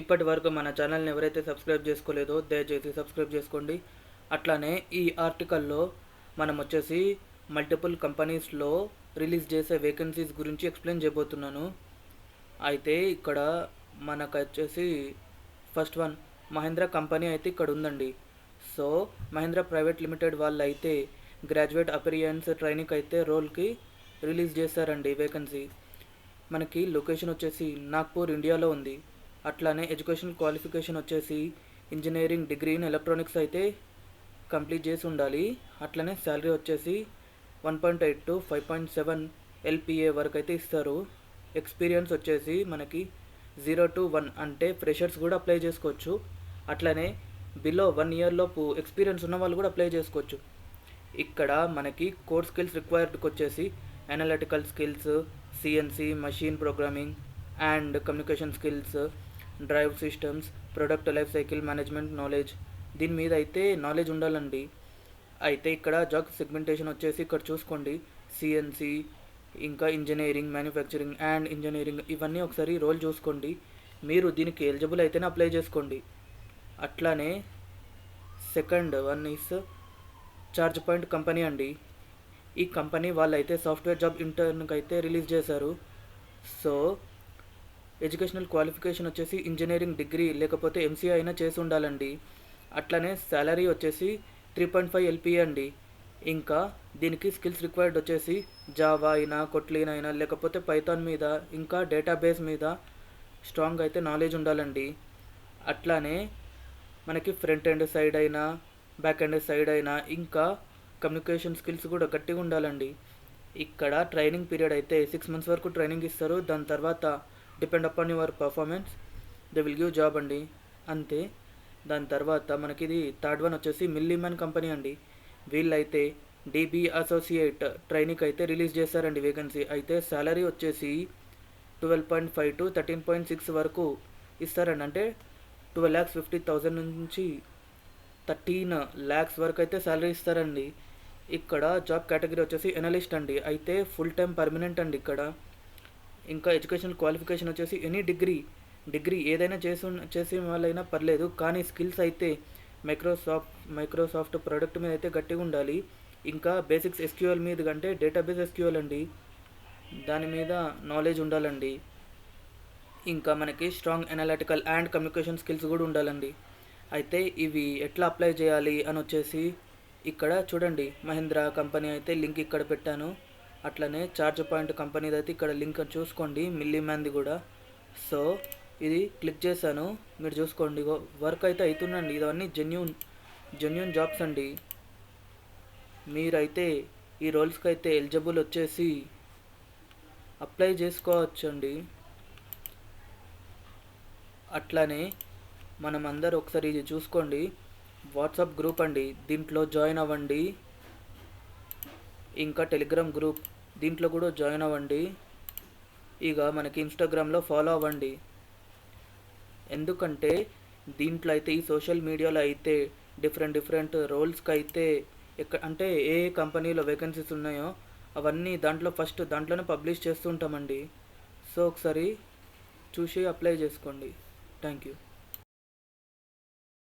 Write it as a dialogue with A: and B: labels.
A: ఇప్పటి వరకు మన ఛానల్ని ఎవరైతే సబ్స్క్రైబ్ చేసుకోలేదో దయచేసి సబ్స్క్రైబ్ చేసుకోండి. అట్లానే ఈ ఆర్టికల్లో మనం వచ్చేసి మల్టిపుల్ కంపెనీస్లో రిలీజ్ చేసే వేకెన్సీస్ గురించి ఎక్స్ప్లెయిన్ చేయబోతున్నాను. అయితే ఇక్కడ మనకు వచ్చేసి ఫస్ట్ వన్ మహీంద్రా కంపెనీ అయితే ఇక్కడ ఉందండి. సో మహీంద్రా ప్రైవేట్ లిమిటెడ్ వాళ్ళు అయితే గ్రాడ్యుయేట్ అపీరియన్స్ ట్రైనింగ్ అయితే రోల్కి రిలీజ్ చేశారండి వేకెన్సీ. మనకి లొకేషన్ వచ్చేసి నాగ్పూర్ ఇండియాలో ఉంది. అట్లానే ఎడ్యుకేషన్ క్వాలిఫికేషన్ వచ్చేసి ఇంజనీరింగ్ డిగ్రీ ఇన్ ఎలక్ట్రానిక్స్ అయితే కంప్లీట్ చేసి ఉండాలి. అట్లనే శాలరీ వచ్చేసి 1.8 to 5.7 LPA వరకు అయితే ఇస్తారు. ఎక్స్పీరియన్స్ వచ్చేసి మనకి 0 to 1 అంటే ఫ్రెషర్స్ కూడా అప్లై చేసుకోవచ్చు. అట్లనే బిలో 1 year లోపు ఎక్స్పీరియన్స్ ఉన్న వాళ్ళు కూడా అప్లై చేసుకోవచ్చు. ఇక్కడ మనకి కోర్ స్కిల్స్ రిక్వైర్డ్కి వచ్చేసి analytical skills, CNC machine programming and communication skills, drive systems, product life cycle management knowledge, దీని మీద అయితే నాలెడ్జ్ ఉండాలండి. అయితే ఇక్కడ జాబ్ సెగ్మెంటేషన్ వచ్చేసి ఇక్కడ చూసుకోండి, CNC ఇంకా ఇంజనీరింగ్, మ్యానుఫ్యాక్చరింగ్ అండ్ ఇంజనీరింగ్ ఇవన్నీ ఒకసారి రోల్ చూసుకోండి. మీరు దీనికి ఎలిజిబుల్ అయితేనే అప్లై చేసుకోండి. అట్లానే second one is charge point company అండి. ఈ కంపెనీ వాళ్ళైతే సాఫ్ట్వేర్ జాబ్ ఇంటర్న్కి అయితే రిలీజ్ చేశారు. సో ఎడ్యుకేషనల్ క్వాలిఫికేషన్ వచ్చేసి ఇంజనీరింగ్ డిగ్రీ లేకపోతే MCA అయినా చేసి ఉండాలండి. అట్లనే శాలరీ వచ్చేసి 3.5 LPA అండి. ఇంకా దీనికి స్కిల్స్ రిక్వైర్డ్ వచ్చేసి జావా అయినా, కొట్లిన్ అయినా లేకపోతే పైథాన్ మీద ఇంకా డేటాబేస్ మీద స్ట్రాంగ్ అయితే నాలెడ్జ్ ఉండాలండి. అట్లానే మనకి ఫ్రంట్ ఎండ్ సైడ్ అయినా, బ్యాక్ ఎండ్ సైడ్ అయినా ఇంకా కమ్యూనికేషన్ స్కిల్స్ కూడా గట్టిగా ఉండాలండి. ఇక్కడ ట్రైనింగ్ పీరియడ్ అయితే 6 months వరకు ట్రైనింగ్ ఇస్తారు. దాని తర్వాత depend upon your performance they will give job అండి, అంతే. దాని తర్వాత మనకి ఇది థర్డ్ వన్ వచ్చేసి మిల్లీమ్యాన్ కంపెనీ అండి. వీళ్ళైతే DB అసోసియేట్ ట్రైనింగ్ అయితే రిలీజ్ చేశారండి వేకెన్సీ. అయితే శాలరీ వచ్చేసి 12.5 to 13.6 వరకు ఇస్తారండి. అంటే 12,50,000 నుంచి 13 lakhs వరకు అయితే శాలరీ ఇస్తారండి. ఇక్కడ జాబ్ కేటగిరీ వచ్చేసి ఎనలిస్ట్ అండి. అయితే ఫుల్ టైం పర్మనెంట్ అండి ఇక్కడ. ఇంకా ఎడ్యుకేషన్ క్వాలిఫికేషన్ వచ్చేసి ఎనీ డిగ్రీ ఏదైనా చేసే వాళ్ళైనా పర్లేదు, కానీ స్కిల్స్ అయితే మైక్రోసాఫ్ట్ ప్రోడక్ట్ మీద అయితే గట్టిగా ఉండాలి. ఇంకా బేసిక్స్ SQL మీద కంటే డేటాబేస్ SQL అండి, దాని మీద నాలెడ్జ్ ఉండాలండి. ఇంకా మనకి strong analytical and communication skills కూడా ఉండాలండి. అయితే ఇవి ఎట్లా అప్లై చేయాలి అని వచ్చేసి ఇక్కడ చూడండి, మహీంద్రా కంపెనీ అయితే లింక్ ఇక్కడ పెట్టాను. అట్లనే చార్జ్ పాయింట్ కంపెనీది అయితే ఇక్కడ లింక్ చూసుకోండి, మిల్లీమ్యాన్ది కూడా. సో ఇది క్లిక్ చేశాను, మీరు చూసుకోండి, వర్క్ అయితే అవుతుందండి. ఇవన్నీ జెన్యూన్ జాబ్స్ అండి. మీరైతే ఈ రోల్స్కి అయితే ఎలిజిబుల్ వచ్చేసి అప్లై చేసుకోవచ్చు అండి. అట్లానే మనం అందరూ ఒకసారి ఇది చూసుకోండి, వాట్సాప్ గ్రూప్ అండి, దీంట్లో జాయిన్ అవ్వండి. ఇంకా టెలిగ్రామ్ గ్రూప్, దీంట్లో కూడా జాయిన్ అవ్వండి. ఇక మనకి ఇన్స్టాగ్రామ్లో ఫాలో అవ్వండి. ఎందుకంటే దీంట్లో అయితే ఈ సోషల్ మీడియాలో అయితే డిఫరెంట్ రోల్స్కి అయితే అంటే ఏ కంపెనీలో వేకెన్సీస్ ఉన్నాయో అవన్నీ దాంట్లోనే పబ్లిష్ చేస్తూ ఉంటామండి. సో ఒకసారి చూసి అప్లై చేసుకోండి. Thank you.